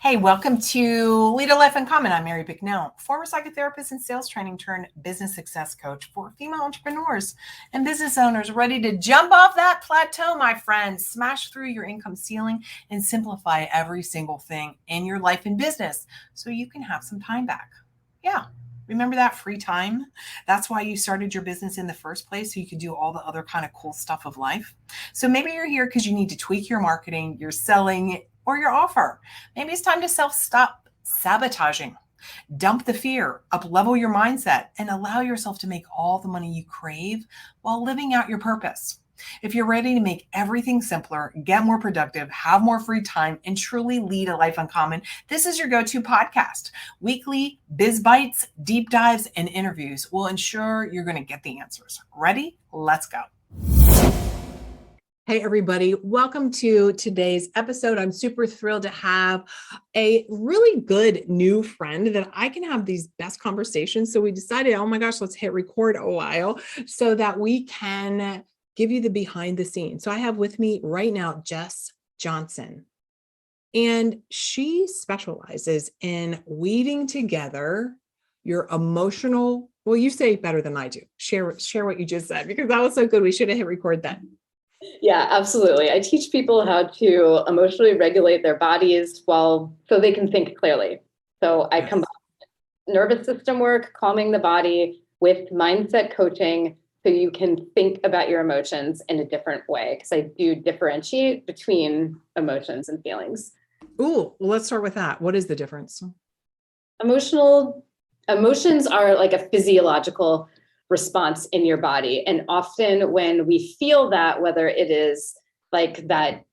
Hey, welcome to Lead a Life Uncommon. I'm Mary Bicknell, former psychotherapist and sales training turned business success coach for female entrepreneurs and business owners ready to jump off that plateau, my friends, smash through your income ceiling and simplify every single thing in your life and business so you can have some time back. Yeah. Remember that free time? That's why you started your business in the first place, so you could do all the other kind of cool stuff of life. So maybe you're here because you need to tweak your marketing, your selling, or your offer. Maybe it's time to stop sabotaging, dump the fear, up level your mindset, and allow yourself to make all the money you crave while living out your purpose. If you're ready to make everything simpler, get more productive, have more free time, and truly lead a life uncommon, this is your go-to podcast. Weekly biz bites, deep dives, and interviews will ensure you're going to get the answers. Ready? Let's go. Hey, everybody. Welcome to today's episode. I'm super thrilled to have a really good new friend that I can have these best conversations. So we decided, oh my gosh, let's hit record a while so that we can give you the behind the scenes. So I have with me right now, Jess Johnson, and she specializes in weaving together your emotional, well, you say it better than I do. Share what you just said, because that was so good. We should have hit record then. Yeah, absolutely. I teach people how to emotionally regulate their bodies so they can think clearly. So I combine nervous system work, calming the body, with mindset coaching so you can think about your emotions in a different way, because I do differentiate between emotions and feelings. Ooh, well, let's start with that. What is the difference? Emotions are like a physiological response in your body. And often when we feel that, whether it is like that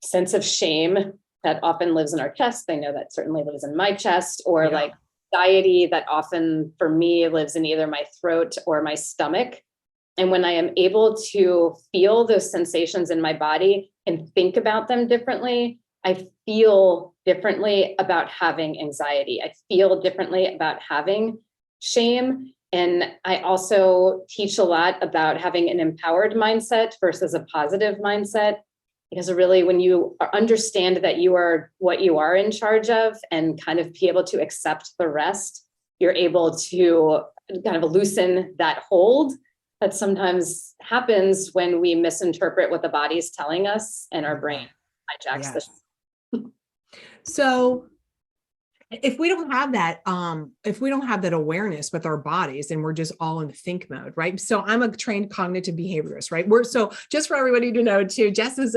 sense of shame that often lives in our chest, I know that certainly lives in my chest, or like anxiety that often for me lives in either my throat or my stomach. And when I am able to feel those sensations in my body and think about them differently, I feel differently about having anxiety. I feel differently about having shame. And I also teach a lot about having an empowered mindset versus a positive mindset, because really when you understand that you are what you are in charge of and kind of be able to accept the rest, you're able to kind of loosen that hold that sometimes happens when we misinterpret what the body's telling us and our brain hijacks the. So if we don't have that, awareness with our bodies, and we're just all in think mode, right? So I'm a trained cognitive behaviorist, right? So just for everybody to know too, Jess was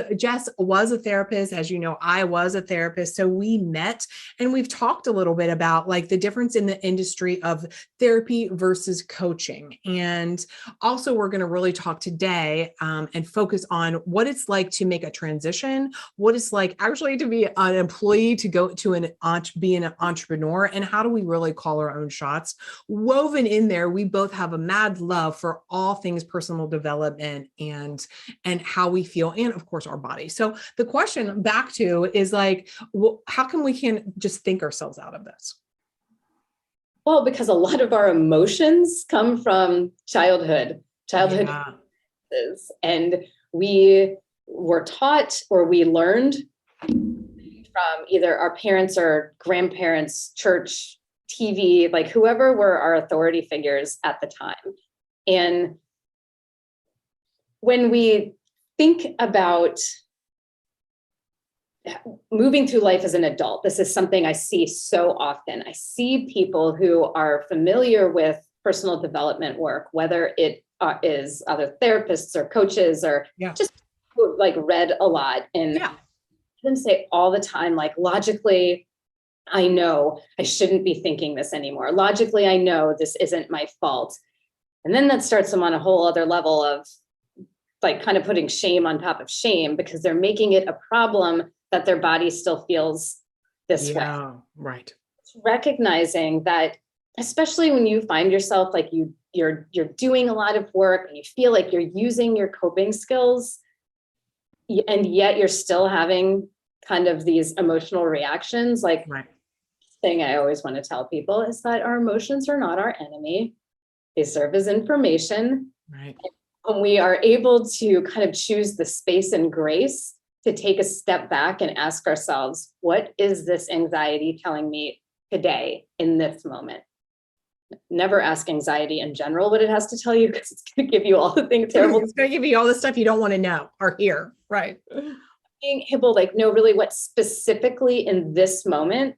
a therapist. As you know, I was a therapist. So we met and we've talked a little bit about like the difference in the industry of therapy versus coaching. And also we're going to really talk today and focus on what it's like to make a transition, what it's like actually to be an employee, to go to be an entrepreneur, and how do we really call our own shots. Woven in there, we both have a mad love for all things personal development and how we feel, and of course our body. So the question back to is like, well, how can we just think ourselves out of this? Well, because a lot of our emotions come from childhood. And we were taught, or we learned from either our parents or grandparents, church, TV, like whoever were our authority figures at the time. And when we think about moving through life as an adult, this is something I see so often. I see people who are familiar with personal development work, whether it is other therapists or coaches or just like read a lot, and them say all the time, like, logically, I know I shouldn't be thinking this anymore. Logically, I know this isn't my fault. And then that starts them on a whole other level of like kind of putting shame on top of shame, because they're making it a problem that their body still feels this way. Right. It's recognizing that, especially when you find yourself like you're doing a lot of work and you feel like you're using your coping skills, and yet you're still having kind of these emotional reactions. Like, thing I always want to tell people is that our emotions are not our enemy. They serve as information. Right. And when we are able to kind of choose the space and grace to take a step back and ask ourselves, what is this anxiety telling me today in this moment? Never ask anxiety in general what it has to tell you, because it's going to give you all the things terrible. It's going to give you all the stuff you don't want to know or hear. Right. Being able, like, no, really, what specifically in this moment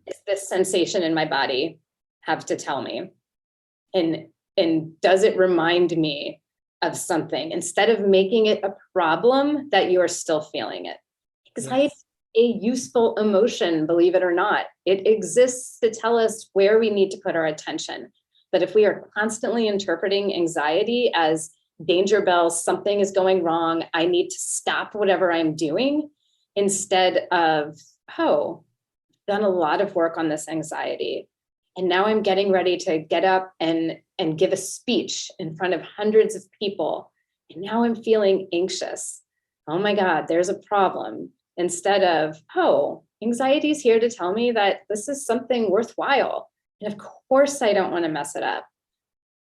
is this sensation in my body have to tell me? And does it remind me of something, instead of making it a problem that you are still feeling it? Anxiety is a useful emotion, believe it or not. It exists to tell us where we need to put our attention. But if we are constantly interpreting anxiety as danger bells, something is going wrong, I need to stop whatever I'm doing, instead of, oh, I've done a lot of work on this anxiety, and now I'm getting ready to get up and give a speech in front of hundreds of people, and now I'm feeling anxious. Oh my God, there's a problem. Instead of, oh, anxiety is here to tell me that this is something worthwhile. And of course, I don't want to mess it up.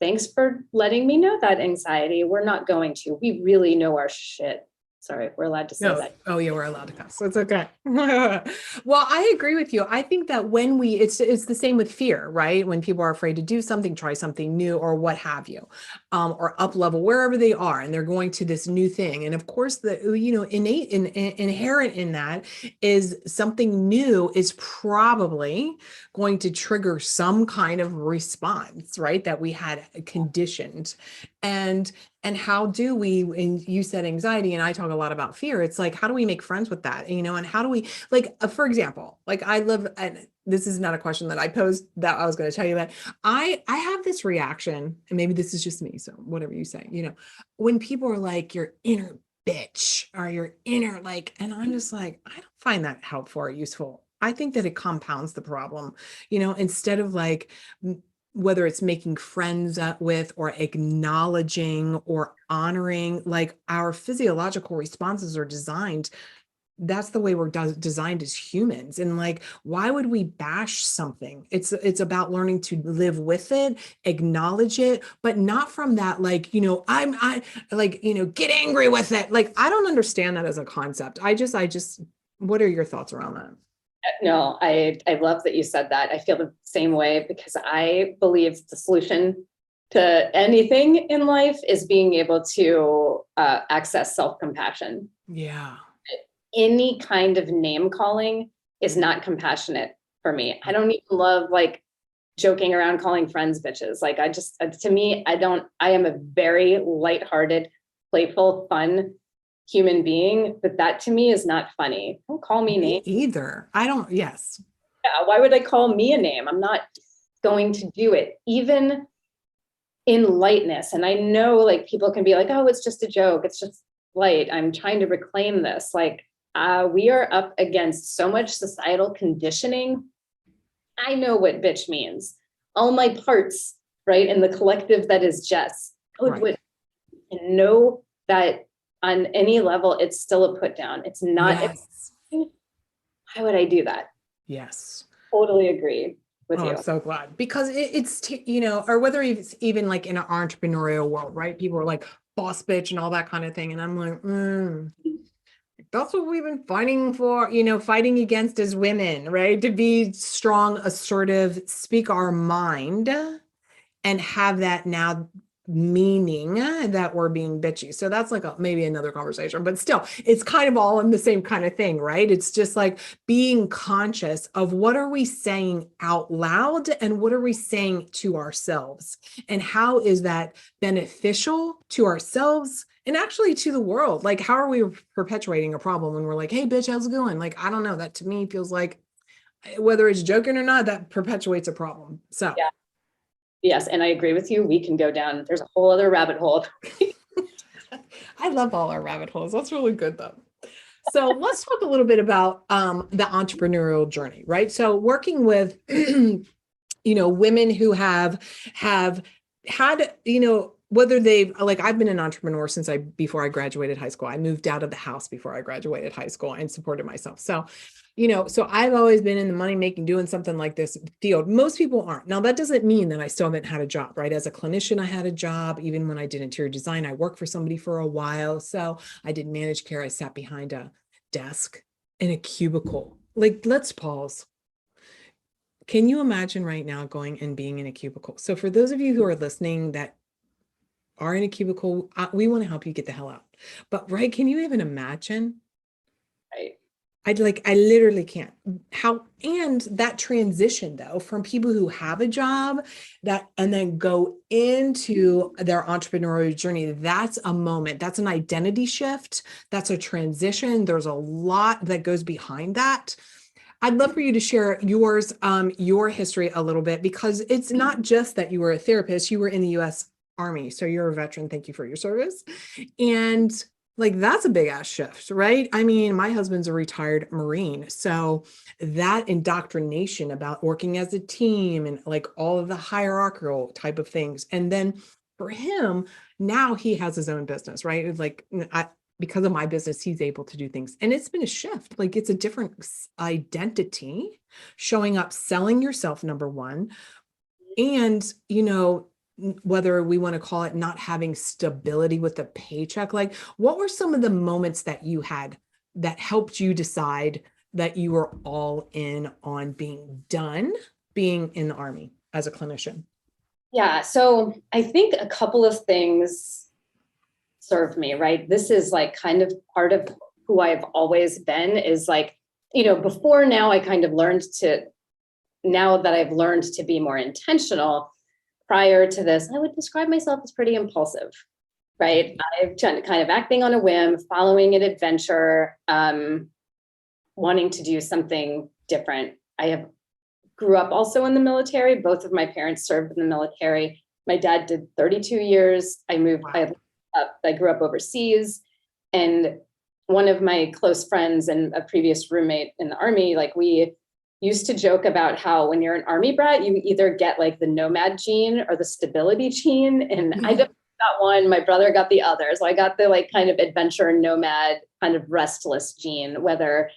Thanks for letting me know that, anxiety. We're not going to. We really know our shit. Sorry, we're allowed to say that. Oh yeah, we're allowed to cuss. It's okay. Well, I agree with you. I think that when it's the same with fear, right? When people are afraid to do something, try something new, or what have you, or up level wherever they are, and they're going to this new thing. And of course, inherent in that is something new is probably going to trigger some kind of response, right? That we had conditioned. And how do we, and you said anxiety, and I talk a lot about fear. It's like, how do we make friends with that? And how do we, like, for example, like I live, and this is not a question that I posed that I was going to tell you about. I have this reaction, and maybe this is just me. So whatever you say, when people are like, your inner bitch or your inner, like, and I'm just like, I don't find that helpful or useful. I think that it compounds the problem, instead of like, whether it's making friends with or acknowledging or honoring, like our physiological responses are designed. That's the way we're designed as humans. And like, why would we bash something? It's about learning to live with it, acknowledge it, but not from that, like, I like, get angry with it. Like, I don't understand that as a concept. I just, what are your thoughts around that? No, I love that you said that. I feel the same way, because I believe the solution to anything in life is being able to access self-compassion. Yeah. Any kind of name calling is not compassionate for me. I don't even love, like, joking around calling friends bitches. Like, to me, I am a very lighthearted, playful, fun human being, but that to me is not funny. Don't call me names either. I don't. Yes. Yeah, why would I call me a name? I'm not going to do it, even in lightness. And I know, like, people can be like, oh, it's just a joke, it's just light, I'm trying to reclaim this. Like, we are up against so much societal conditioning. I know what bitch means. All my parts, right, in the collective that is Jess, and know that on any level, it's still a put down. It's not. Yes. Why would I do that? Yes. Totally agree with you. I'm so glad, because it's, or whether it's even like in an entrepreneurial world, right? People are like boss bitch and all that kind of thing. And I'm like, that's what we've been fighting for, fighting against as women, right? To be strong, assertive, speak our mind, and have that now meaning that we're being bitchy. So that's like maybe another conversation, but still, it's kind of all in the same kind of thing, right? It's just like being conscious of what are we saying out loud and what are we saying to ourselves, and how is that beneficial to ourselves and actually to the world? Like, how are we perpetuating a problem when we're like, hey bitch, how's it going? Like, I don't know, that to me feels like, whether it's joking or not, that perpetuates a problem. So yeah. Yes, and I agree with you. We can go down. There's a whole other rabbit hole. I love all our rabbit holes. That's really good, though. So let's talk a little bit about the entrepreneurial journey, right? So working with, women who have had, whether they've, like, I've been an entrepreneur before I graduated high school. I moved out of the house before I graduated high school and supported myself. So so I've always been in the money making, doing something like this field. Most people aren't. Now, that doesn't mean that I still haven't had a job, right? As a clinician, I had a job. Even when I did interior design, I worked for somebody for a while. So I did managed care. I sat behind desk in a cubicle. Like, let's pause. Can you imagine right now going and being in a cubicle? So for those of you who are listening that are in a cubicle, we want to help you get the hell out. But right, can you even imagine? Right. I literally can't. And that transition though, from people who have a job and then go into their entrepreneurial journey, that's a moment. That's an identity shift. That's a transition. There's a lot that goes behind that. I'd love for you to share your history a little bit, because it's not just that you were a therapist, you were in the US Army. So you're a veteran. Thank you for your service. And like, that's a big ass shift, right? I mean, my husband's a retired Marine. So that indoctrination about working as a team and like all of the hierarchical type of things. And then for him, now he has his own business, right? It's like, because of my business, he's able to do things. And it's been a shift. Like, it's a different identity showing up, selling yourself, number one. And, whether we want to call it not having stability with a paycheck, like, what were some of the moments that you had that helped you decide that you were all in on being in the Army as a clinician? Yeah. So I think a couple of things served me, right? This is like kind of part of who I've always been, is like, before now I kind of now that I've learned to be more intentional. Prior to this, I would describe myself as pretty impulsive, right? I've done kind of acting on a whim, following an adventure, wanting to do something different. Grew up also in the military. Both of my parents served in the military. My dad did 32 years. I grew up overseas, and one of my close friends and a previous roommate in the Army, like, we used to joke about how when you're an Army brat, you either get like the nomad gene or the stability gene. And I got one, my brother got the other. So I got the like kind of adventure nomad kind of restless gene, whether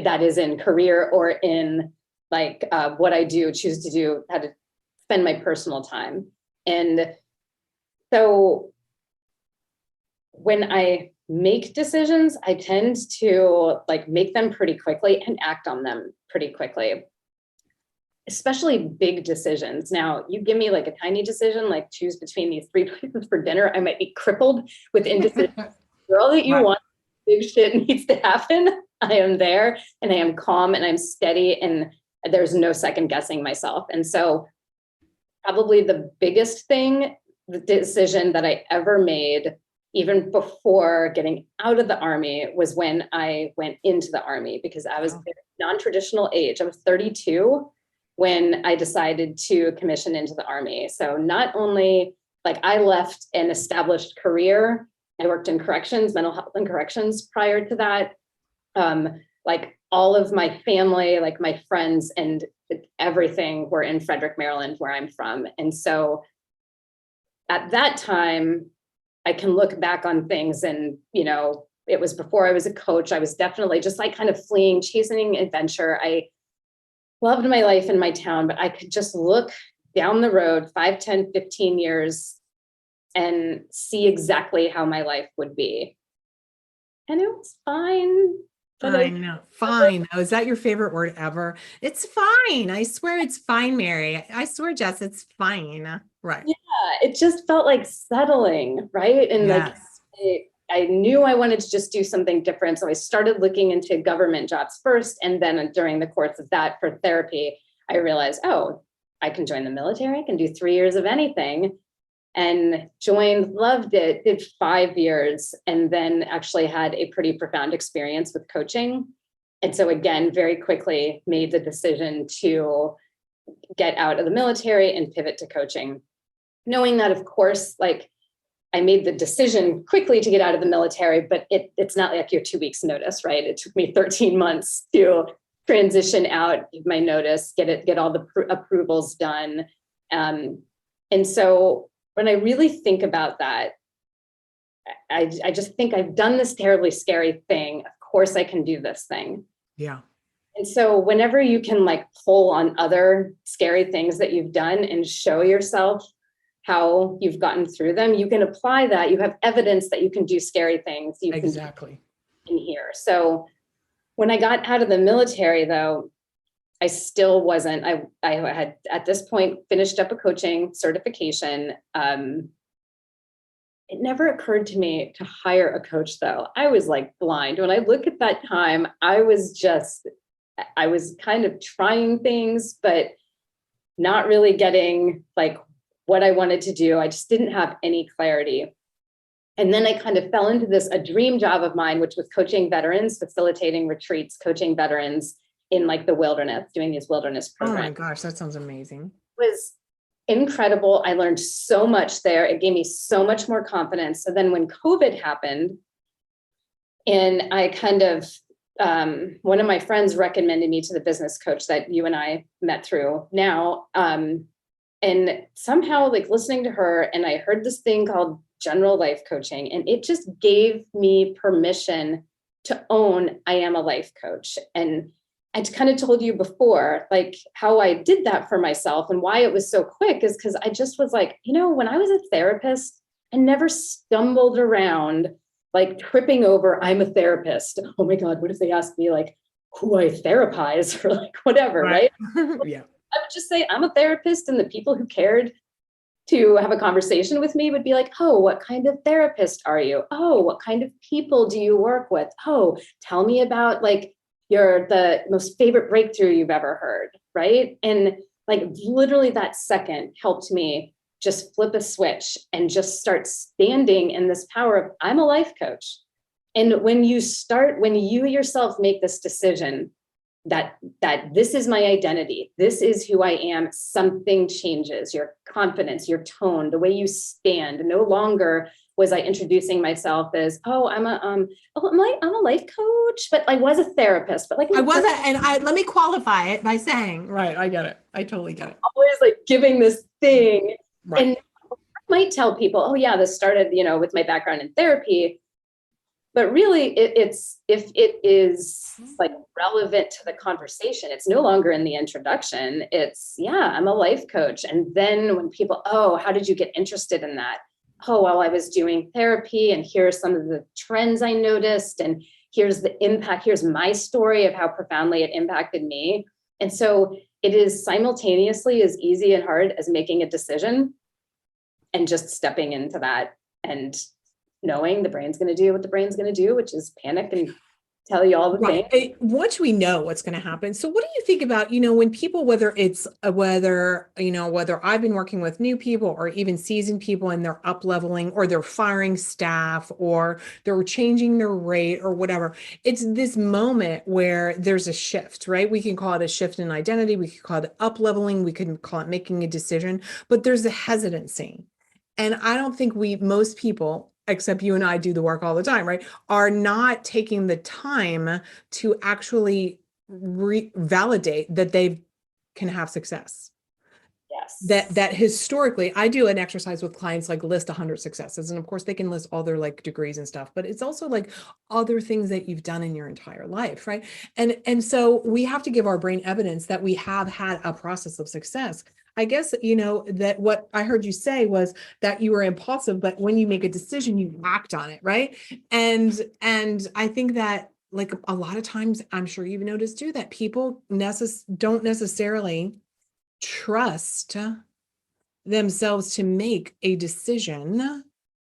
that is in career or in like what I choose to do, how to spend my personal time. And so when I make decisions, I tend to like make them pretty quickly and act on them pretty quickly, especially big decisions. Now, you give me like a tiny decision, like choose between these 3 places for dinner, I might be crippled with indecision. Girl that you want, big shit needs to happen. I am there and I am calm and I'm steady and there's no second guessing myself. And so probably the biggest thing, the decision that I ever made, even before getting out of the Army, was when I went into the Army, because I was non-traditional age. I was 32 when I decided to commission into the Army. So not only like I left an established career, I worked in corrections, mental health and corrections prior to that. Like all of my family, like my friends and everything were in Frederick, Maryland, where I'm from. And so at that time, I can look back on things and, it was before I was a coach. I was definitely just like kind of fleeing, chasing adventure. I loved my life in my town, but I could just look down the road 5, 10, 15 years and see exactly how my life would be. And it was fine. I know. Fine. Oh, is that your favorite word ever? It's fine. I swear it's fine, Mary. I swear, Jess, it's fine. Right. Yeah, it just felt like settling, right? And yes. like I knew I wanted to just do something different. So I started looking into government jobs first. And then during the course of that for therapy, I realized, oh, I can join the military. I can do 3 years of anything. And joined, loved it, did 5 years, and then actually had a pretty profound experience with coaching. And so again, very quickly made the decision to get out of the military and pivot to coaching. Knowing that, of course, like I made the decision quickly to get out of the military, but it's not like your 2 weeks notice, right? It took me 13 months to transition out, give my notice, get all the approvals done. And so when I really think about that, I just think I've done this terribly scary thing. Of course I can do this thing. Yeah. And so whenever you can like pull on other scary things that you've done and show yourself how you've gotten through them, you can apply that. You have evidence that you can do scary things. You exactly. can in here. So When I got out of the military, though, I still wasn't, I had at this point finished up a coaching certification. It never occurred to me to hire a coach, though. I was like blind. When I look at that time, I was kind of trying things, but not really getting like what I wanted to do. I just didn't have any clarity. And then I kind of fell into a dream job of mine, which was coaching veterans, facilitating retreats, coaching veterans in like the wilderness, doing these wilderness programs. Oh my gosh, that sounds amazing. It was incredible. I learned so much there. It gave me so much more confidence. So then when COVID happened, and I kind of, one of my friends recommended me to the business coach that you and I met through now. And somehow like listening to her, and I heard this thing called general life coaching, and it just gave me permission to own I am a life coach. And I kind of told you before, like how I did that for myself and why it was so quick is because I just was like, when I was a therapist, I never stumbled around like tripping over, I'm a therapist. Oh my God, what if they ask me like who I therapize or like whatever, right? Yeah. I would just say I'm a therapist, and the people who cared to have a conversation with me would be like, oh, what kind of therapist are you? Oh, what kind of people do you work with? Oh, tell me about like the most favorite breakthrough you've ever heard, right? And like literally that second helped me just flip a switch and just start standing in this power of I'm a life coach. And when you yourself make this decision that this is my identity, this is who I am, something changes. Your confidence, your tone, the way you stand. No longer was I introducing myself as, oh, I'm a life coach, but I was a therapist, but like I wasn't, and let me qualify it by saying, right, I get it. I totally get it. Always like giving this thing. Right. And I might tell people, oh yeah, this started, with my background in therapy. But really, if it is like relevant to the conversation, it's no longer in the introduction. It's, yeah, I'm a life coach. And then when people, oh, how did you get interested in that? Oh, well, I was doing therapy, and here are some of the trends I noticed. And here's the impact. Here's my story of how profoundly it impacted me. And so it is simultaneously as easy and hard as making a decision and just stepping into that and knowing the brain's going to do what the brain's going to do, which is panic and tell you all the things. Once we know what's going to happen. So what do you think about, when people, whether I've been working with new people or even seasoned people, and they're up leveling or they're firing staff or they're changing their rate or whatever, it's this moment where there's a shift, right? We can call it a shift in identity. We could call it up leveling. We can call it making a decision, but there's a hesitancy. And I don't think most people, except you and I do the work all the time, right, are not taking the time to actually validate that they can have success. Yes. That historically, I do an exercise with clients, like list 100 successes. And of course they can list all their like degrees and stuff, but it's also like other things that you've done in your entire life, right? And so we have to give our brain evidence that we have had a process of success. I guess, that what I heard you say was that you were impulsive, but when you make a decision, you act on it, right? And I think that like a lot of times, I'm sure you've noticed too, that people don't necessarily trust themselves to make a decision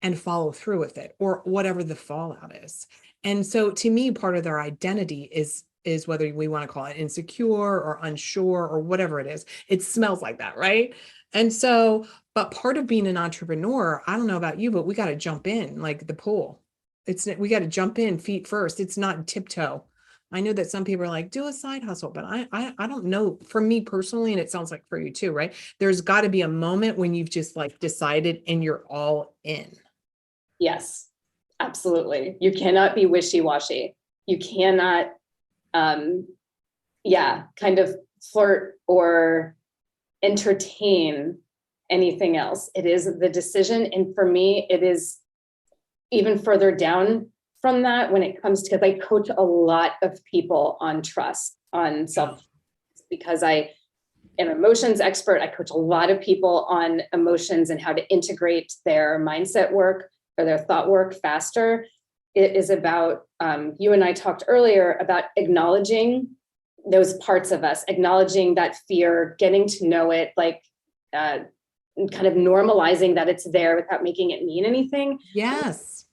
and follow through with it, or whatever the fallout is. And so to me, part of their identity is whether we want to call it insecure or unsure or whatever it is, it smells like that, right? And so, but part of being an entrepreneur, I don't know about you, but we got to jump in like the pool. We got to jump in feet first. It's not tiptoe. I know that some people are like, do a side hustle, but I don't know. For me personally, and it sounds like for you too, right? There's got to be a moment when you've just like decided and you're all in. Yes, absolutely. You cannot be wishy-washy. You cannot, kind of flirt or entertain anything else. It is the decision. And for me, it is even further down from that when it comes to, because I coach a lot of people on trust, on self, because I am an emotions expert. I coach a lot of people on emotions and how to integrate their mindset work or their thought work faster. It is about you and I talked earlier about acknowledging those parts of us, acknowledging that fear, getting to know it, like kind of normalizing that it's there without making it mean anything. Yes.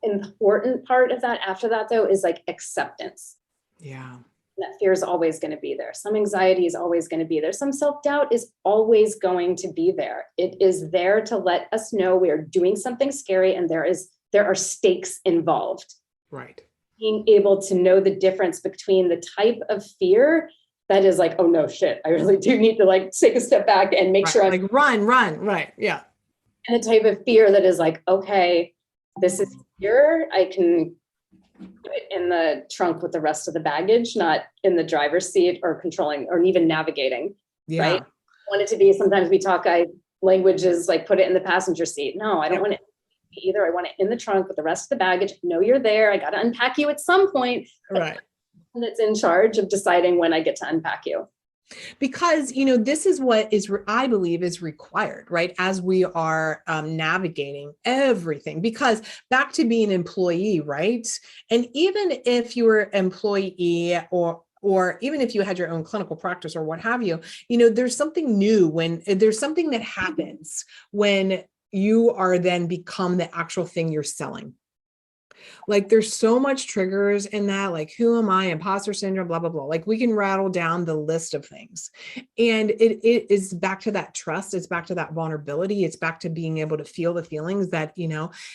The important part of that after that, though, is like acceptance. Yeah. That fear is always going to be there. Some anxiety is always going to be there. Some self-doubt is always going to be there. It is there to let us know we are doing something scary and there are stakes involved. Right. Being able to know the difference between the type of fear that is like, oh no, shit, I really do need to like take a step back and make sure I'm like run, right. Yeah. and the type of fear that is like, okay, this is fear. I can put it in the trunk with the rest of the baggage, not in the driver's seat or controlling or even navigating. Yeah. Right. I want it to be, sometimes we talk, language is like, put it in the passenger seat. No, I don't want it either. I want it in the trunk with the rest of the baggage. I know you're there. I got to unpack you at some point. Right. That's in charge of deciding when I get to unpack you. Because, this is what is, I believe, is required, right? As we are navigating everything, because back to being an employee, right? And even if you were an employee or even if you had your own clinical practice or what have you, there's something new when there's something that happens when you are then become the actual thing you're selling. Like there's so much triggers in that, like, who am I, imposter syndrome, blah, blah, blah. Like we can rattle down the list of things. And it is back to that trust. It's back to that vulnerability. It's back to being able to feel the feelings that,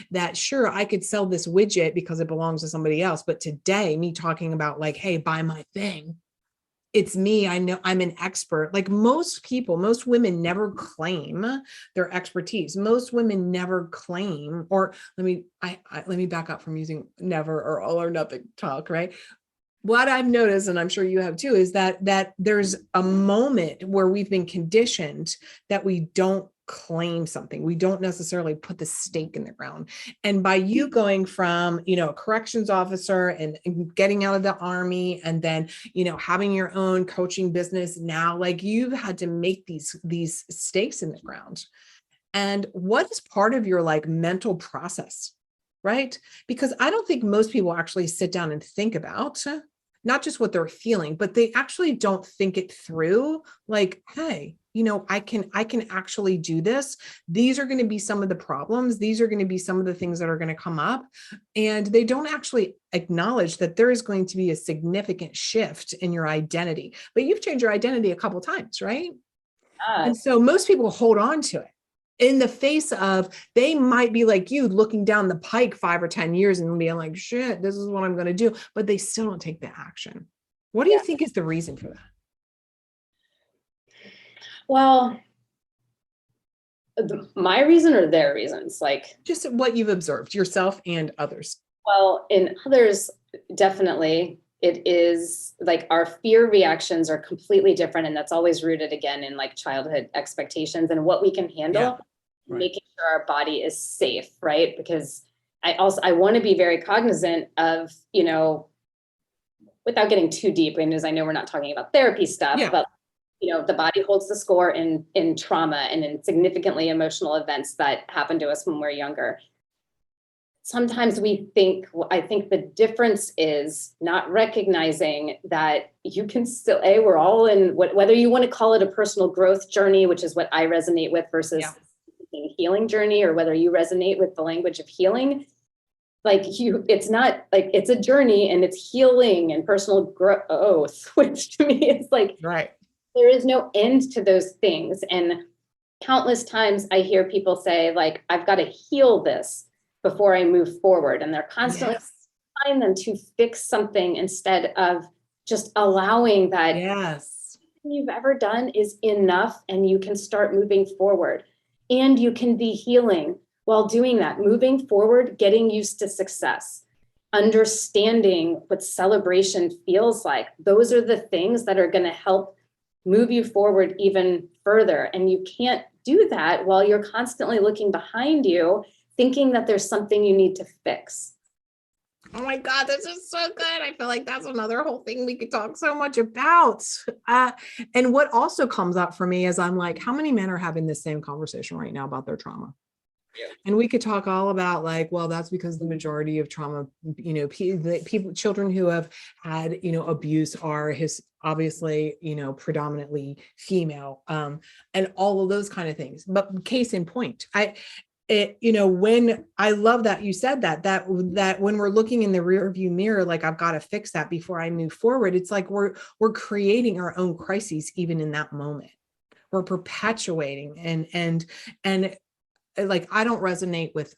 that sure, I could sell this widget because it belongs to somebody else. But today, me talking about like, hey, buy my thing. It's me. I know I'm an expert. Like most women never claim their expertise. Most women never claim, or let me back up from using never or all or nothing talk, right? What I've noticed, and I'm sure you have too, is that there's a moment where we've been conditioned that we don't claim something. We don't necessarily put the stake in the ground. And by you going from, a corrections officer and getting out of the army and then, having your own coaching business now, like you've had to make these stakes in the ground. And what is part of your like mental process, right? Because I don't think most people actually sit down and think about not just what they're feeling, but they actually don't think it through. Like, hey, I can actually do this. These are going to be some of the problems. These are going to be some of the things that are going to come up. And they don't actually acknowledge that there is going to be a significant shift in your identity. But you've changed your identity a couple of times, right? And so most people hold on to it in the face of, they might be like you looking down the pike 5 or 10 years and being like, shit, this is what I'm going to do. But they still don't take the action. What do you think is the reason for that? Well, my reason or their reasons, like just what you've observed yourself and others. Well, in others, definitely it is like our fear reactions are completely different. And that's always rooted again in like childhood expectations and what we can handle, right. Making sure our body is safe, right? Because I want to be very cognizant of, without getting too deep, and as I know we're not talking about therapy stuff, but the body holds the score in trauma and in significantly emotional events that happen to us when we're younger. Sometimes I think the difference is not recognizing that you can still, we're all in whether you want to call it a personal growth journey, which is what I resonate with versus healing journey, or whether you resonate with the language of healing. Like it's not like it's a journey and it's healing and personal growth, which to me is like, right. There is no end to those things. And countless times I hear people say like, I've got to heal this before I move forward. And they're constantly trying them to fix something instead of just allowing that you've ever done is enough and you can start moving forward. And you can be healing while doing that, moving forward, getting used to success, understanding what celebration feels like. Those are the things that are going to help move you forward even further. And you can't do that while you're constantly looking behind you, thinking that there's something you need to fix. Oh my God, this is so good. I feel like that's another whole thing we could talk so much about. And what also comes up for me is I'm like, how many men are having this same conversation right now about their trauma? And we could talk all about like, well, that's because the majority of trauma, people, children who have had, abuse are obviously, predominantly female, and all of those kind of things. But case in point, when I love that you said that when we're looking in the rear view mirror, like I've got to fix that before I move forward. It's like we're creating our own crises even in that moment. We're perpetuating and like I don't resonate with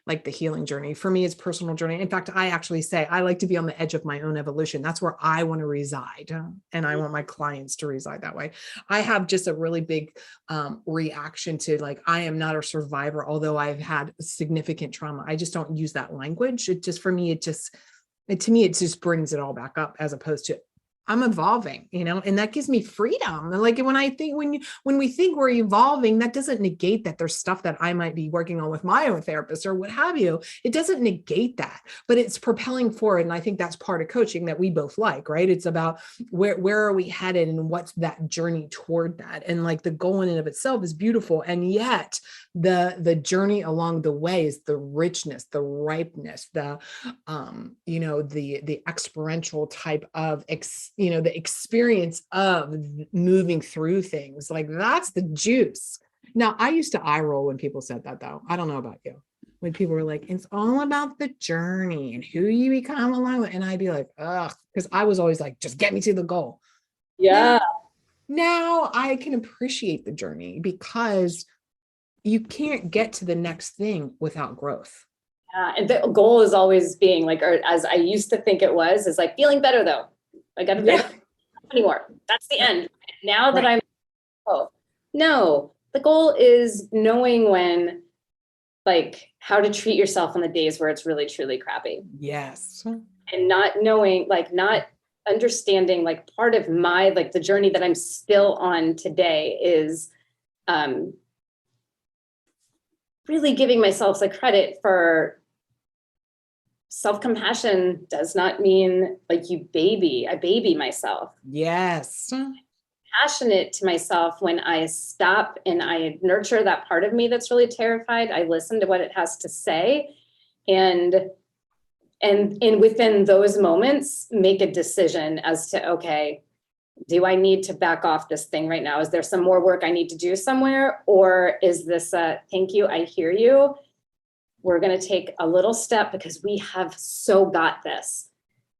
like the healing journey. For me, it's personal journey. In fact, I actually say I like to be on the edge of my own evolution. That's where I want to reside, and I want my clients to reside that way. I have just a really big reaction to like I am not a survivor, although I've had significant trauma. I just don't use that language. It just, for me, it to me it just brings it all back up, as opposed to I'm evolving, and that gives me freedom. And like when we think we're evolving, that doesn't negate that there's stuff that I might be working on with my own therapist or what have you. It doesn't negate that, but it's propelling forward. And I think that's part of coaching that we both like, right? It's about where are we headed and what's that journey toward that. And like the goal in and of itself is beautiful. And yet the journey along the way is the richness, the ripeness, the experiential type of the experience of moving through things. Like that's the juice. Now, I used to eye roll when people said that, though. I don't know about you. When people were like, it's all about the journey and who you become along with. And I'd be like, ugh, because I was always like, just get me to the goal. Yeah. Now I can appreciate the journey, because you can't get to the next thing without growth. And the goal is always being like, or as I used to think it was, is like feeling better though. I got to feel anymore. That's the end. Now that I'm, no, the goal is knowing when, like, how to treat yourself on the days where it's really, truly crappy. Yes. And not knowing, like, not understanding, like, part of my, like, the journey that I'm still on today is really giving myself the credit for self-compassion. Does not mean like I baby myself. Yes. Passionate to myself when I stop and I nurture that part of me that's really terrified. I listen to what it has to say, and within those moments make a decision as to, okay, do I need to back off this thing right now? Is there some more work I need to do somewhere? Or is this a thank you, I hear you. We're going to take a little step because we have so got this,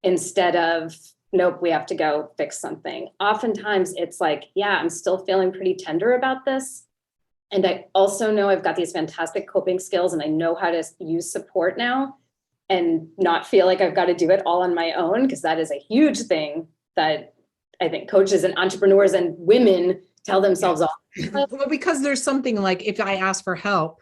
instead of, nope, we have to go fix something. Oftentimes it's like, yeah, I'm still feeling pretty tender about this. And I also know I've got these fantastic coping skills and I know how to use support now and not feel like I've got to do it all on my own, because that is a huge thing that I think coaches and entrepreneurs and women tell themselves all. Well, because there's something like, if I ask for help,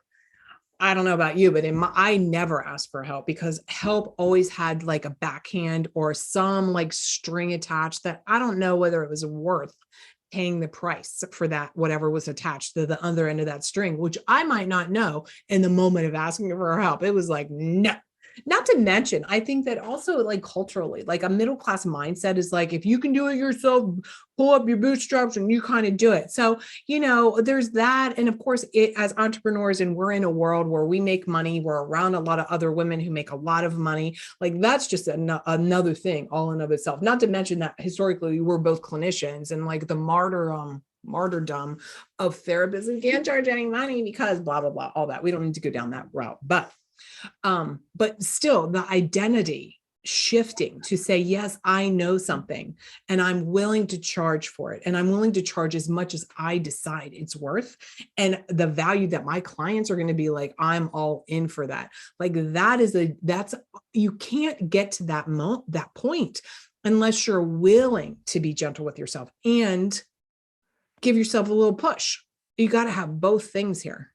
I don't know about you, but I never asked for help, because help always had like a backhand or some like string attached that I don't know whether it was worth paying the price for that, whatever was attached to the other end of that string, which I might not know in the moment of asking for help. It was like, no. Not to mention, I think that also like culturally, like a middle-class mindset is like, if you can do it yourself, pull up your bootstraps and you kind of do it. So, there's that. And of course, as entrepreneurs, and we're in a world where we make money, we're around a lot of other women who make a lot of money. Like that's just another thing all in of itself. Not to mention that historically we're both clinicians, and like the martyrdom of therapists and can't charge any money because blah, blah, blah, all that. We don't need to go down that route. But still the identity shifting to say, yes, I know something and I'm willing to charge for it. And I'm willing to charge as much as I decide it's worth. And the value that my clients are going to be like, I'm all in for that. Like you can't get to that point unless you're willing to be gentle with yourself and give yourself a little push. You got to have both things here.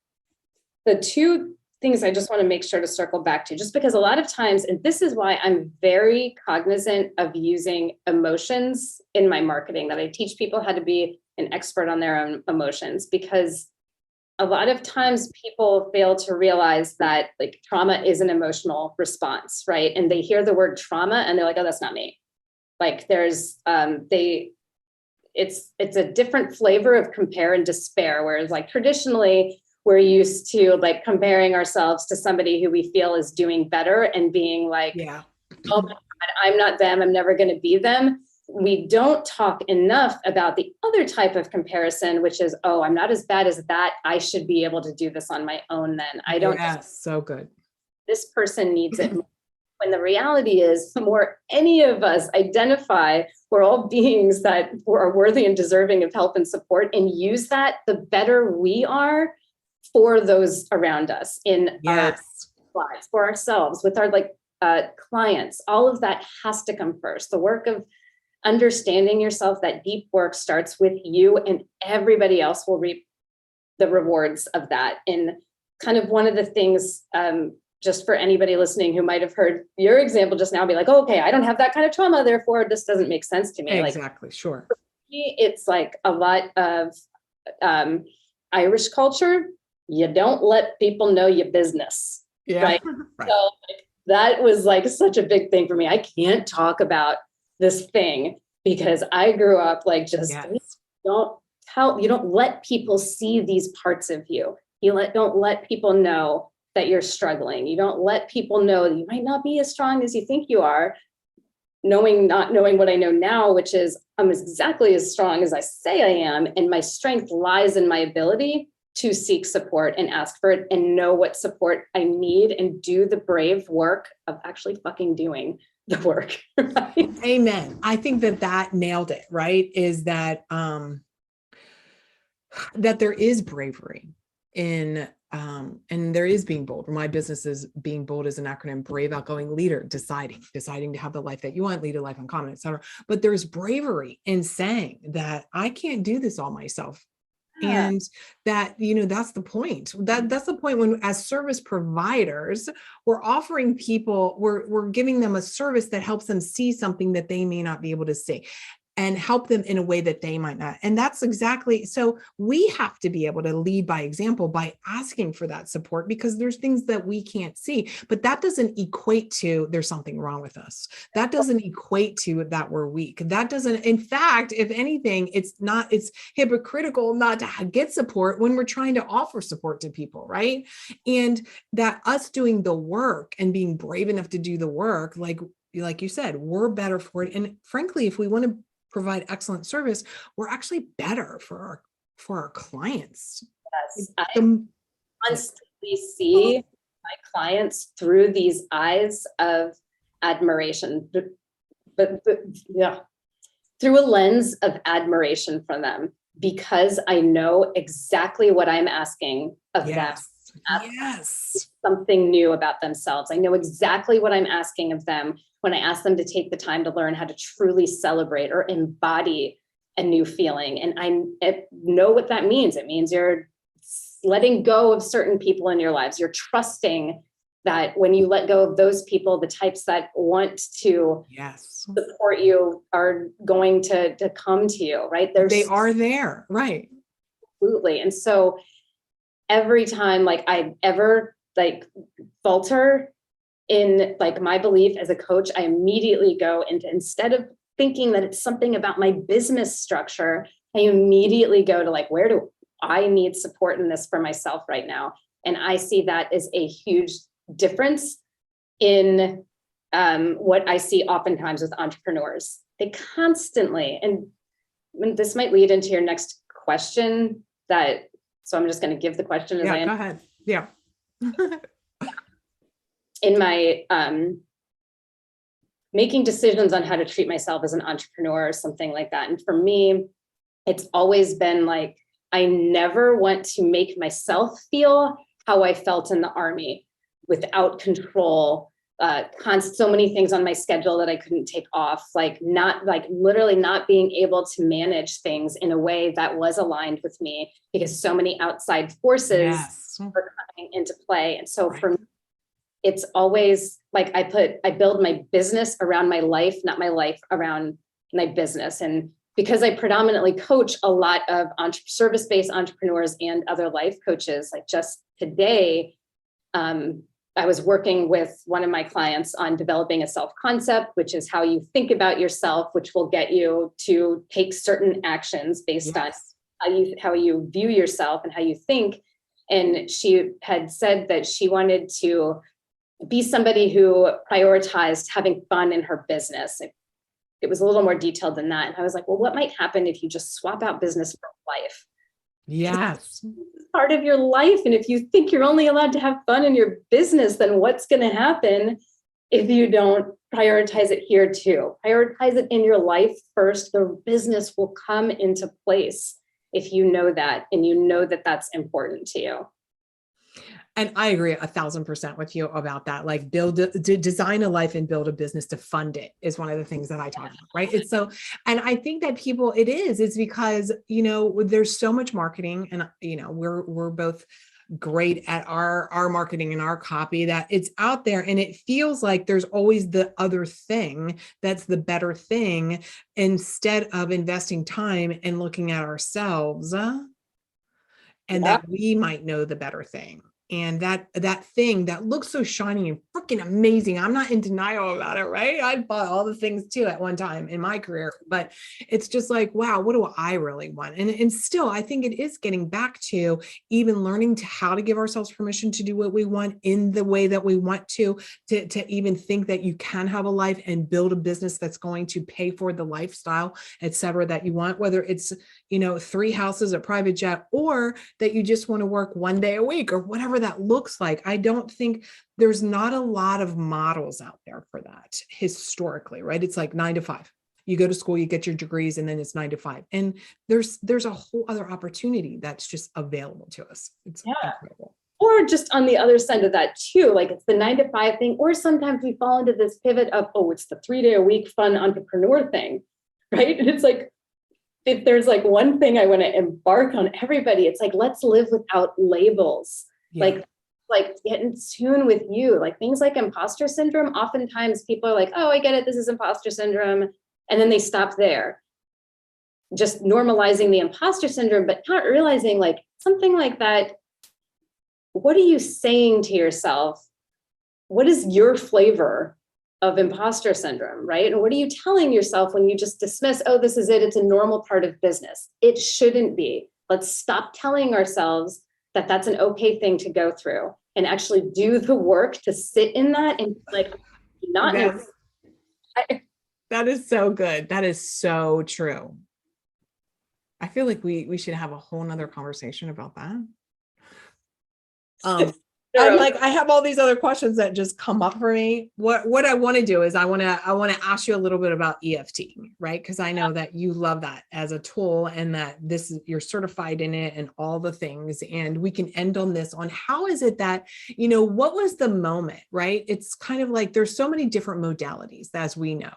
The two things I just want to make sure to circle back to, just because a lot of times, and this is why I'm very cognizant of using emotions in my marketing, that I teach people how to be an expert on their own emotions, because a lot of times people fail to realize that like trauma is an emotional response, right? And they hear the word trauma and they're like, oh, that's not me. Like there's, it's a different flavor of compare and despair. Whereas like traditionally we're used to like comparing ourselves to somebody who we feel is doing better and being like, Yeah. oh my God, I'm not them. I'm never going to be them. We don't talk enough about the other type of comparison, which is, oh, I'm not as bad as that. I should be able to do this on my own then. I don't, Yes, so good. this person needs it. When the reality is, the more any of us identify, we're all beings that are worthy and deserving of help and support, and use that, the better we are for those around us in our lives, for ourselves, with our clients. All of that has to come first. The work of understanding yourself, that deep work, starts with you, and everybody else will reap the rewards of that. And kind of one of the things, just for anybody listening who might have heard your example just now, be like, oh, okay, I don't have that kind of trauma, therefore this doesn't make sense to me. Exactly, sure. For me, it's like a lot of Irish culture. You don't let people know your business. Yeah. Right. Right. So that was like such a big thing for me. I can't talk about this thing because I grew up like just you don't let people see these parts of you. Don't let people know that you're struggling. You don't let people know that you might not be as strong as you think you are. Not knowing what I know now, which is I'm exactly as strong as I say I am. And my strength lies in my ability to seek support and ask for it and know what support I need and do the brave work of actually fucking doing the work. Right? Amen. I think that nailed it, right? Is that, that there is bravery in, and there is being bold. My business is being bold is an acronym: brave, outgoing leader, deciding to have the life that you want, lead a life uncommon, etc. But there's bravery in saying that I can't do this all myself. Yeah. And that, that's the point. That's the point when, as service providers, we're offering people, we're giving them a service that helps them see something that they may not be able to see, and help them in a way that they might not. And that's exactly, so we have to be able to lead by example by asking for that support, because there's things that we can't see, but that doesn't equate to there's something wrong with us. That doesn't equate to that we're weak. That doesn't, in fact, if anything, it's hypocritical not to get support when we're trying to offer support to people, right? And that us doing the work and being brave enough to do the work, like you said, we're better for it. And frankly, if we want to provide excellent service, we're actually better for our clients. Yes, I constantly see my clients through these eyes of admiration, but yeah, through a lens of admiration for them, because I know exactly what I'm asking of them. Yes. Something new about themselves. I know exactly what I'm asking of them when I ask them to take the time to learn how to truly celebrate or embody a new feeling. And I know what that means. It means you're letting go of certain people in your lives. You're trusting that when you let go of those people, the types that want to support you are going to come to you, right? They are there, right? Absolutely. And so every time like I ever falter in like my belief as a coach, I immediately go into, instead of thinking that it's something about my business structure, I immediately go to like, where do I need support in this for myself right now? And I see that as a huge difference in what I see oftentimes with entrepreneurs. They constantly, and this might lead into your next question, so I'm just going to give the question as I am. Go ahead. Yeah. In my making decisions on how to treat myself as an entrepreneur or something like that. And for me, it's always been like, I never want to make myself feel how I felt in the Army, without control, so many things on my schedule that I couldn't take off, literally not being able to manage things in a way that was aligned with me, because so many outside forces are coming into play. And so for me, it's always like I build my business around my life, not my life around my business. And because I predominantly coach a lot of service-based entrepreneurs and other life coaches, like just today, I was working with one of my clients on developing a self-concept, which is how you think about yourself, which will get you to take certain actions based on how you view yourself and how you think. And she had said that she wanted to be somebody who prioritized having fun in her business. It was a little more detailed than that. And I was like, well, what might happen if you just swap out business for life? Yes. It's part of your life. And if you think you're only allowed to have fun in your business, then what's going to happen if you don't prioritize it here too? Prioritize it in your life first. The business will come into place if you know that, and you know that that's important to you. And I agree 1,000% with you about that. Like design a life and build a business to fund it is one of the things that I talk about, right? It's so, and I think that people, it's because, there's so much marketing, and, we're both great at our marketing and our copy, that it's out there, and it feels like there's always the other thing that's the better thing, instead of investing time and looking at ourselves and that we might know the better thing. And that thing that looks so shiny and freaking amazing. I'm not in denial about it, right? I bought all the things too at one time in my career, but it's just like, wow, what do I really want? And still, I think it is getting back to even learning to how to give ourselves permission to do what we want in the way that we want to even think that you can have a life and build a business that's going to pay for the lifestyle, et cetera, that you want, whether it's, 3 houses, a private jet, or that you just want to work 1 day a week or whatever that looks like. I don't think there's not a lot of models out there for that historically, right? It's like 9 to 5. You go to school, you get your degrees, and then it's 9 to 5. And there's a whole other opportunity that's just available to us. It's incredible. Or just on the other side of that too, like it's the 9 to 5 thing, or sometimes we fall into this pivot of, it's the 3 day a week fun entrepreneur thing, right? And it's like, if there's like one thing I want to embark on everybody, it's like, let's live without labels. Yeah. Like get in tune with you. Like things like imposter syndrome, oftentimes people are like, oh, I get it, this is imposter syndrome. And then they stop there, just normalizing the imposter syndrome, but not realizing like something like that. What are you saying to yourself? What is your flavor of imposter syndrome, right? And what are you telling yourself when you just dismiss, oh, this is it, it's a normal part of business? It shouldn't be. Let's stop telling ourselves that that's an okay thing to go through, and actually do the work to sit in that and like not. That is so good. That is so true. I feel like we should have a whole nother conversation about that. I'm like, I have all these other questions that just come up for me. What I want to do is I want to ask you a little bit about EFT, right? Because I know that you love that as a tool, and that you're certified in it and all the things. And we can end on this, on how is it that, what was the moment, right? It's kind of like there's so many different modalities, as we know.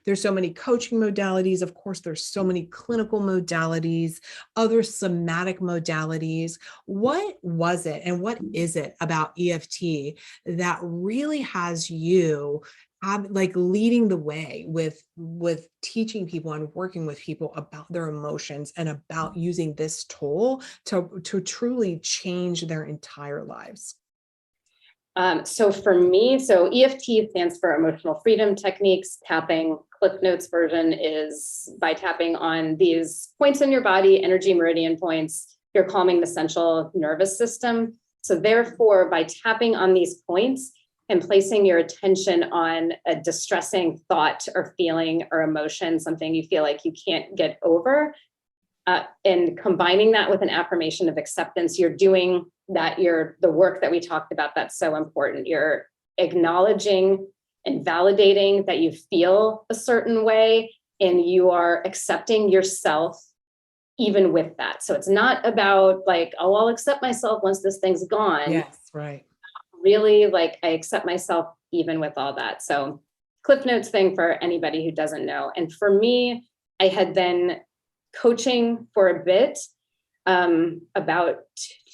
There's so many coaching modalities. Of course, there's so many clinical modalities, other somatic modalities. What was it, and what is it about EFT that really has you like leading the way with teaching people and working with people about their emotions and about using this tool to truly change their entire lives? So for me, EFT stands for Emotional Freedom Techniques. Tapping, Cliff Notes version is by tapping on these points in your body, energy meridian points, you're calming the central nervous system. So therefore, by tapping on these points and placing your attention on a distressing thought or feeling or emotion, something you feel like you can't get over, and combining that with an affirmation of acceptance, you're doing that, the work that we talked about, that's so important. You're acknowledging and validating that you feel a certain way, and you are accepting yourself even with that. So it's not about like, oh, I'll accept myself once this thing's gone. Yes, right. Really, like I accept myself even with all that. So Cliff Notes thing for anybody who doesn't know. And for me, I had been coaching for a bit, about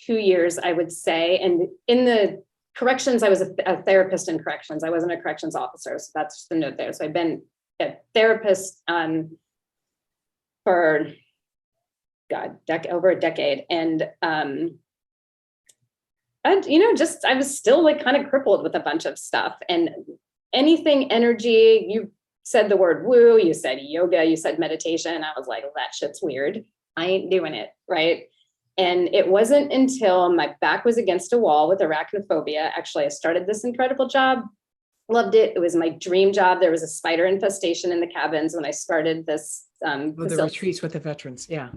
2 years, I would say. And in the corrections, I was a therapist in corrections. I wasn't a corrections officer. So that's just the note there. So I've been a therapist for, over a decade. And I was still like kind of crippled with a bunch of stuff, and anything energy, you said the word woo, you said yoga, you said meditation. I was like, well, that shit's weird. I ain't doing it. Right. And it wasn't until my back was against a wall with arachnophobia. Actually, I started this incredible job, loved it. It was my dream job. There was a spider infestation in the cabins when I started this The facility. retreats with the veterans. Yeah.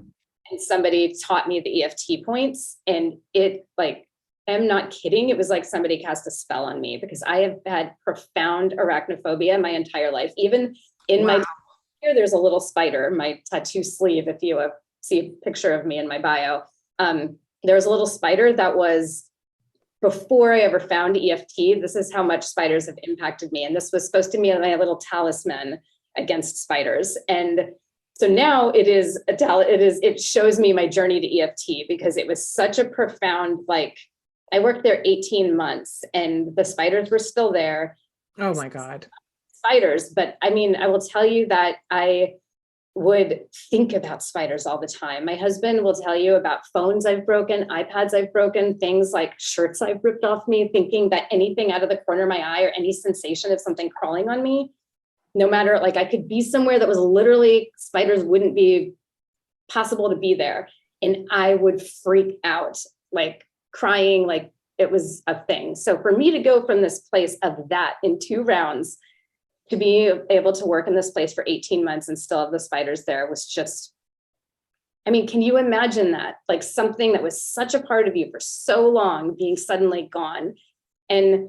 And somebody taught me the EFT points, and it, like, I'm not kidding. It was like somebody cast a spell on me, because I have had profound arachnophobia my entire life. Even in my here, there's a little spider, my tattoo sleeve. If you see a picture of me in my bio, there was a little spider that was before I ever found EFT. This is how much spiders have impacted me. And this was supposed to be my little talisman against spiders. And so now it shows me my journey to EFT, because it was such a profound, like, I worked there 18 months and the spiders were still there. Oh my God. Spiders. But I mean, I will tell you that I would think about spiders all the time. My husband will tell you about phones I've broken, iPads I've broken, things like shirts I've ripped off me, thinking that anything out of the corner of my eye or any sensation of something crawling on me, no matter, like, I could be somewhere that was literally spiders wouldn't be possible to be there. And I would freak out, like crying, like it was a thing. So for me to go from this place of that in 2 rounds to be able to work in this place for 18 months and still have the spiders there was just, I mean, can you imagine that? Like, something that was such a part of you for so long being suddenly gone. And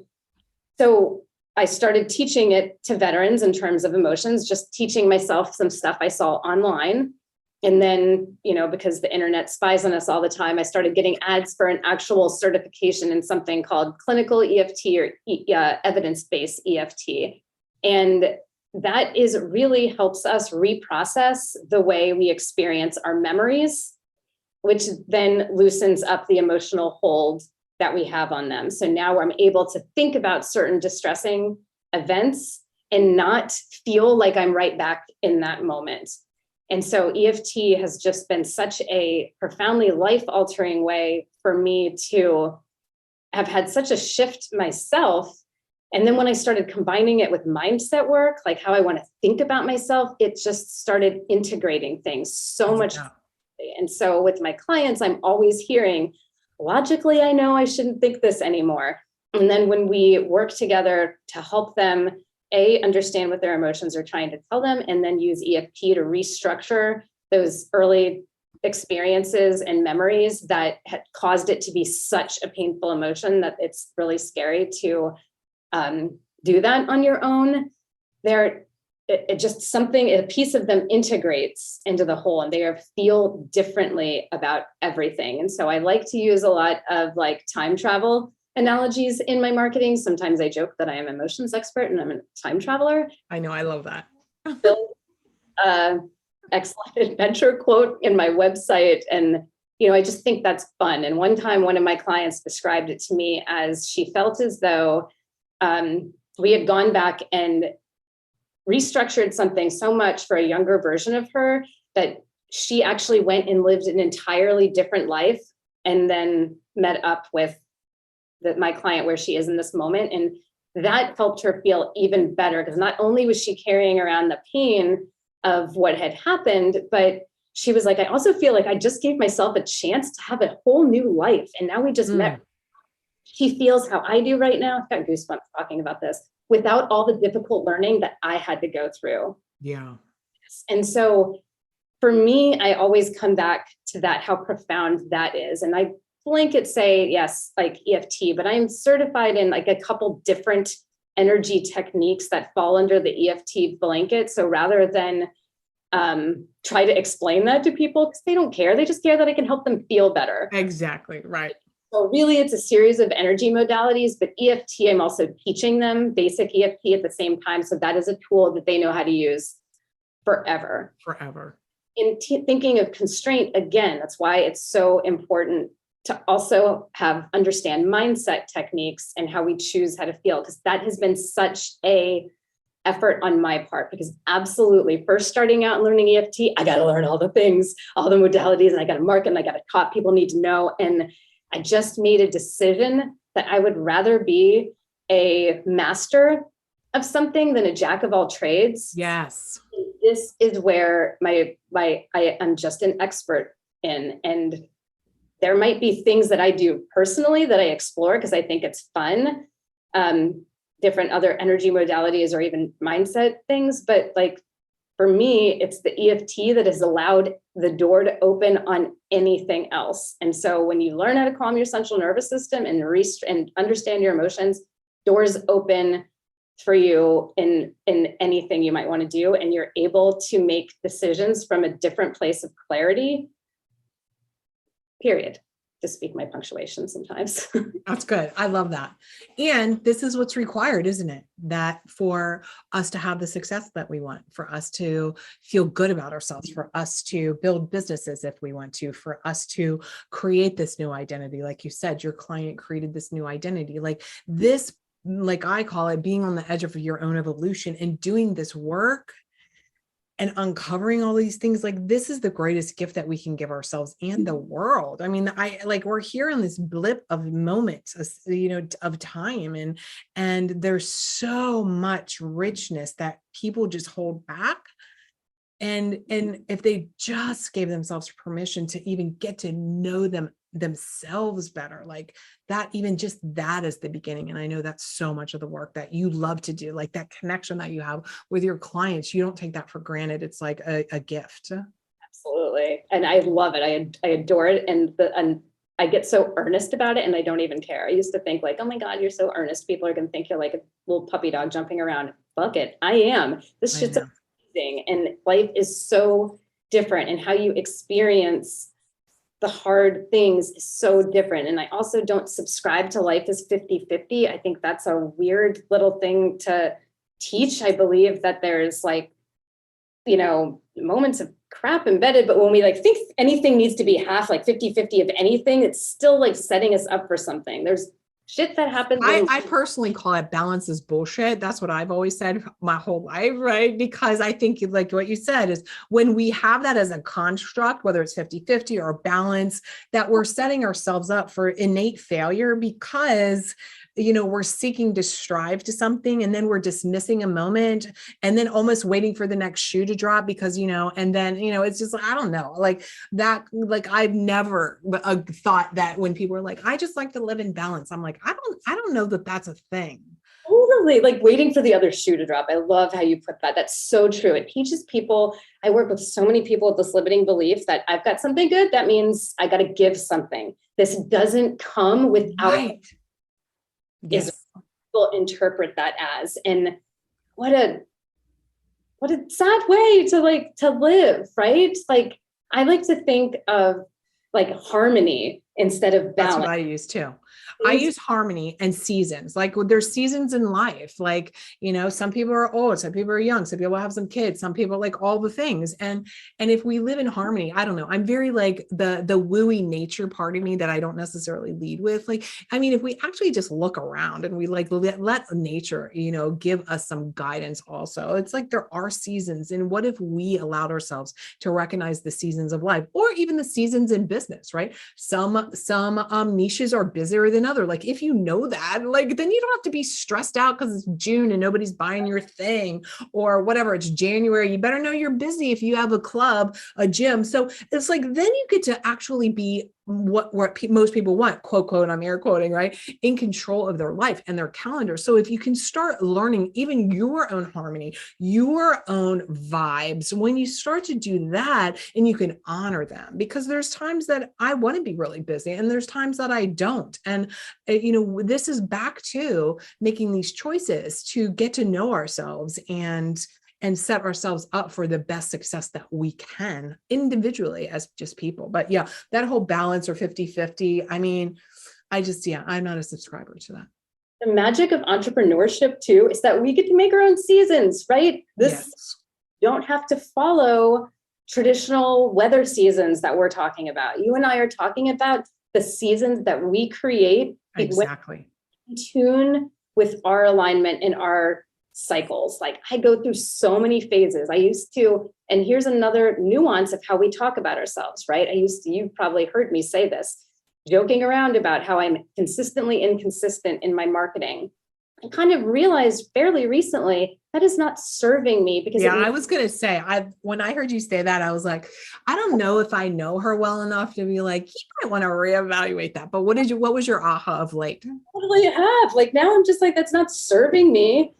so I started teaching it to veterans in terms of emotions, just teaching myself some stuff I saw online. And then, you know, because the internet spies on us all the time, I started getting ads for an actual certification in something called clinical EFT, or evidence-based EFT. And that is really helps us reprocess the way we experience our memories, which then loosens up the emotional hold that we have on them. So now I'm able to think about certain distressing events and not feel like I'm right back in that moment. And so EFT has just been such a profoundly life-altering way for me to have had such a shift myself. And then when I started combining it with mindset work, like how I want to think about myself, it just started integrating things so much. And so with my clients, I'm always hearing, logically, I know I shouldn't think this anymore. And then when we work together to help them, understand what their emotions are trying to tell them, and then use EFT to restructure those early experiences and memories that had caused it to be such a painful emotion that it's really scary to do that on your own. A piece of them integrates into the whole, and they feel differently about everything. And so I like to use a lot of like time travel analogies in my marketing. Sometimes I joke that I am an emotions expert and I'm a time traveler. I know, I love that. Excellent adventure quote in my website. And, you know, I just think that's fun. And one time, one of my clients described it to me as she felt as though we had gone back and restructured something so much for a younger version of her that she actually went and lived an entirely different life and then met up with my client where she is in this moment. And that helped her feel even better, because not only was she carrying around the pain of what had happened, but she was like, I also feel like I just gave myself a chance to have a whole new life. And now we just met. She feels how I do right now. I've got goosebumps talking about this, without all the difficult learning that I had to go through. Yeah. And so for me, I always come back to that, how profound that is. And I blanket say, yes, like EFT, but I'm certified in like a couple different energy techniques that fall under the EFT blanket. So rather than try to explain that to people, because they don't care, they just care that I can help them feel better. Exactly. Right. So really, it's a series of energy modalities, but EFT, I'm also teaching them basic EFT at the same time. So that is a tool that they know how to use forever. In thinking of constraint, again, that's why it's so important to also understand mindset techniques and how we choose how to feel, because that has been such a effort on my part. Because absolutely, first starting out and learning EFT, I got to learn all the things, all the modalities, and I got to market, and I got to talk. People need to know. And I just made a decision that I would rather be a master of something than a jack of all trades. Yes. This is where I am just an expert in. And there might be things that I do personally that I explore because I think it's fun. Different other energy modalities or even mindset things. But like, for me, it's the EFT that has allowed the door to open on anything else. And so when you learn how to calm your central nervous system and understand your emotions, doors open for you in anything you might want to do. And you're able to make decisions from a different place of clarity, period. To speak my punctuation sometimes. That's good. I love that. And this is what's required, isn't it? That for us to have the success that we want, for us to feel good about ourselves, for us to build businesses if we want to, for us to create this new identity. Like you said, your client created this new identity. Like this, like I call it, being on the edge of your own evolution and doing this work and uncovering all these things. Like this is the greatest gift that we can give ourselves and the world. I mean, we're here in this blip of moments, of time, and there's so much richness that people just hold back. And if they just gave themselves permission to even get to know themselves better, like that, even just that is the beginning. And I know that's so much of the work that you love to do, like that connection that you have with your clients. You don't take that for granted. It's like a gift. Absolutely. And I love it. I adore it. And I get so earnest about it and I don't even care. I used to think like, oh my God, you're so earnest. People are going to think you're like a little puppy dog jumping around. Fuck it. I am. This shit's amazing. And life is so different, and how you experience the hard things is so different. And I also don't subscribe to life as 50-50. I think that's a weird little thing to teach. I believe that there's like, moments of crap embedded, but when we like think anything needs to be half, like 50-50 of anything, it's still like setting us up for something. There's shit that happens. I personally call it balance is bullshit. That's what I've always said my whole life, right? Because I think like what you said is when we have that as a construct, whether it's 50-50 or balance, that we're setting ourselves up for innate failure because we're seeking to strive to something, and then we're dismissing a moment, and then almost waiting for the next shoe to drop because, and then, it's just like, I don't know, like that, like I've never thought that when people are like, I just like to live in balance. I'm like, I don't know that that's a thing. Totally, like waiting for the other shoe to drop. I love how you put that. That's so true. It teaches people. I work with so many people with this limiting belief that I've got something good. That means I got to give something. This doesn't come without. Right. Yes. Is people interpret that as, and what a sad way to live, right? Like I like to think of like harmony instead of balance. That's what I use too. I use harmony and seasons. Like there's seasons in life. Like, some people are old, some people are young, some people have some kids, some people like all the things. And if we live in harmony, I don't know, I'm very like the wooey nature part of me that I don't necessarily lead with. Like, I mean, if we actually just look around and we like let nature, give us some guidance also. It's like there are seasons. And what if we allowed ourselves to recognize the seasons of life, or even the seasons in business, right? Some niches are busier than others. Like if you know that, like, then you don't have to be stressed out because it's June and nobody's buying your thing, or whatever. It's January. You better know you're busy if you have a club, a gym. So it's like, then you get to actually be what most people want, quote, quote, I'm air quoting, right? In control of their life and their calendar. So if you can start learning even your own harmony, your own vibes, when you start to do that, and you can honor them, because there's times that I want to be really busy and there's times that I don't. And, this is back to making these choices to get to know ourselves and set ourselves up for the best success that we can individually as just people. But yeah, that whole balance or 50-50, I mean, I'm not a subscriber to that. The magic of entrepreneurship too is that we get to make our own seasons, right? Yes. Don't have to follow traditional weather seasons that we're talking about. You and I are talking about the seasons that we create. Exactly. In tune with our alignment and our cycles. Like I go through so many phases. And here's another nuance of how we talk about ourselves, right? You've probably heard me say this, joking around about how I'm consistently inconsistent in my marketing. I kind of realized fairly recently that is not serving me because Yeah, I was going to say, when I heard you say that, I was like, I don't know if I know her well enough to be like, you might want to reevaluate that. But what was your aha of late? totally have. Like now I'm just like, that's not serving me.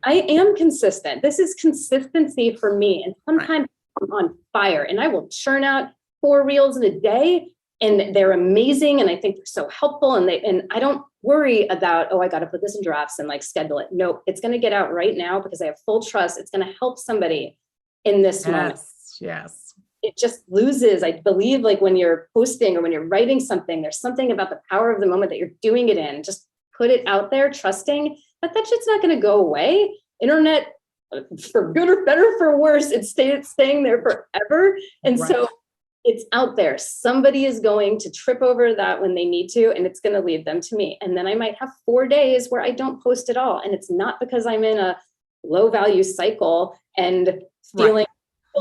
I am consistent. This is consistency for me. And sometimes I'm on fire and I will churn out 4 reels in a day and they're amazing. And I think they're so helpful. And I don't worry about, oh, I got to put this in drafts and like schedule it. No, it's going to get out right now because I have full trust. It's going to help somebody in this moment. Yes. It just loses. I believe like when you're posting or when you're writing something, there's something about the power of the moment that you're doing it in. Just put it out there, trusting that shit's not going to go away. Internet, for good or better, for worse, it's staying there forever. And so it's out there. Somebody is going to trip over that when they need to, and it's going to lead them to me. And then I might have 4 days where I don't post at all. And it's not because I'm in a low value cycle and feeling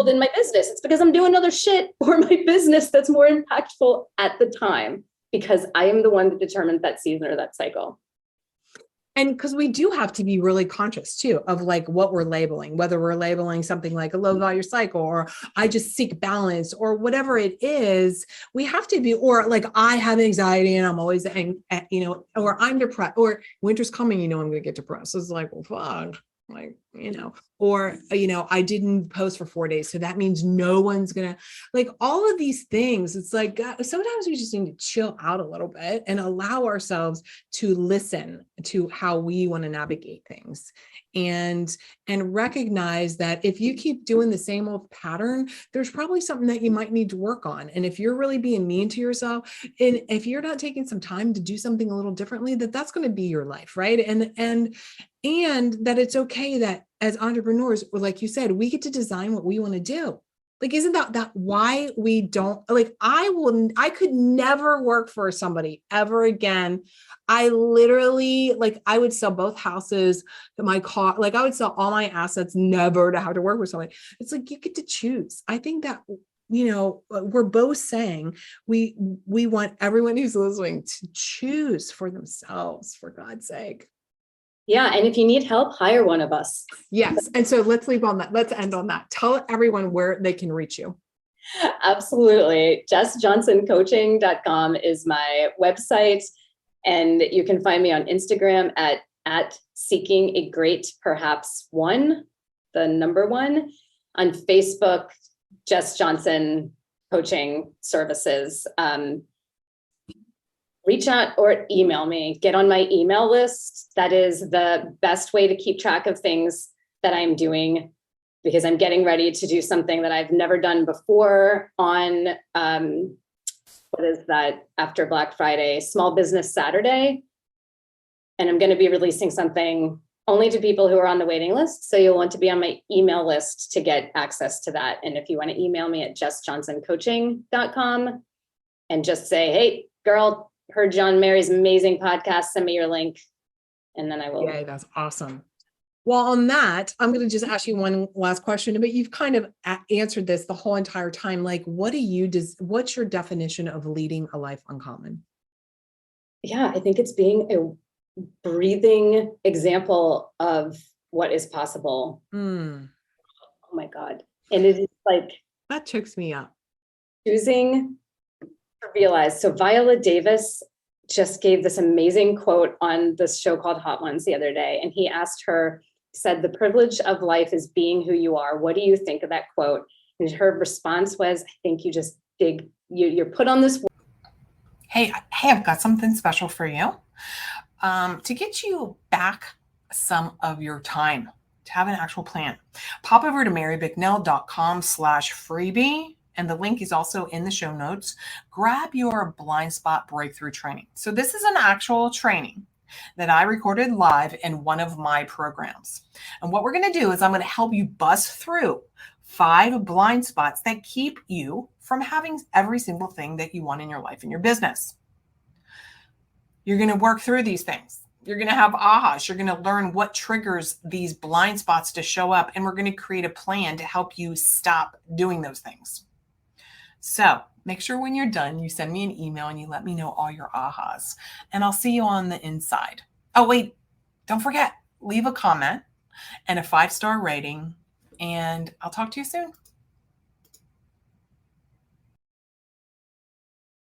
in my business. It's because I'm doing other shit for my business that's more impactful at the time, because I am the one that determines that season or that cycle. And because we do have to be really conscious too of like what we're labeling, whether we're labeling something like a low value cycle or I just seek balance or whatever it is, we have to be, or like I have anxiety and I'm always, or I'm depressed, or winter's coming, I'm going to get depressed. So it's like, well, fuck. Like, or, I didn't post for 4 days. So that means no one's going to, like, all of these things. It's like, God, sometimes we just need to chill out a little bit and allow ourselves to listen to how we want to navigate things and recognize that if you keep doing the same old pattern, there's probably something that you might need to work on. And if you're really being mean to yourself, and if you're not taking some time to do something a little differently, that's going to be your life. Right. And that it's okay that as entrepreneurs, like you said, we get to design what we want to do. Like, isn't that why we don't, like, I could never work for somebody ever again. I literally, like, I would sell both houses, my car, like I would sell all my assets, never to have to work with somebody. It's like, you get to choose. I think that, we're both saying we want everyone who's listening to choose for themselves, for God's sake. Yeah. And if you need help, hire one of us. Yes. And so let's leave on that. Let's end on that. Tell everyone where they can reach you. Absolutely. JessJohnsonCoaching.com is my website. And you can find me on Instagram at Seeking a Great Perhaps One, the number 1. On Facebook, Jess Johnson Coaching Services. Reach out or email me, get on my email list. That is the best way to keep track of things that I'm doing, because I'm getting ready to do something that I've never done before on, what is that, after Black Friday, Small Business Saturday. And I'm going to be releasing something only to people who are on the waiting list. So you'll want to be on my email list to get access to that. And if you want to email me at JessJohnsonCoaching.com and just say, hey, girl, heard John Mary's amazing podcast, send me your link, and then I will. Yeah, that's awesome. Well, on that, I'm going to just ask you one last question, but you've kind of answered this the whole entire time. Like, what's your definition of leading a life uncommon? Yeah, I think it's being a breathing example of what is possible. Oh my God. And it is like, that chokes me up. Choosing to realize. So Viola Davis just gave this amazing quote on this show called Hot Ones the other day. And he asked her, said, the privilege of life is being who you are. What do you think of that quote? And her response was, I think you just you're put on this. Hey, I've got something special for you. To get you back some of your time, to have an actual plan, pop over to marybicknell.com/freebie. And the link is also in the show notes. Grab your blind spot breakthrough training. So this is an actual training that I recorded live in one of my programs. And what we're going to do is I'm going to help you bust through 5 blind spots that keep you from having every single thing that you want in your life and your business. You're going to work through these things. You're going to have ahas. You're going to learn what triggers these blind spots to show up. And we're going to create a plan to help you stop doing those things. So make sure when you're done, you send me an email and you let me know all your ahas, and I'll see you on the inside. Oh, wait, don't forget, leave a comment and a 5-star rating, and I'll talk to you soon.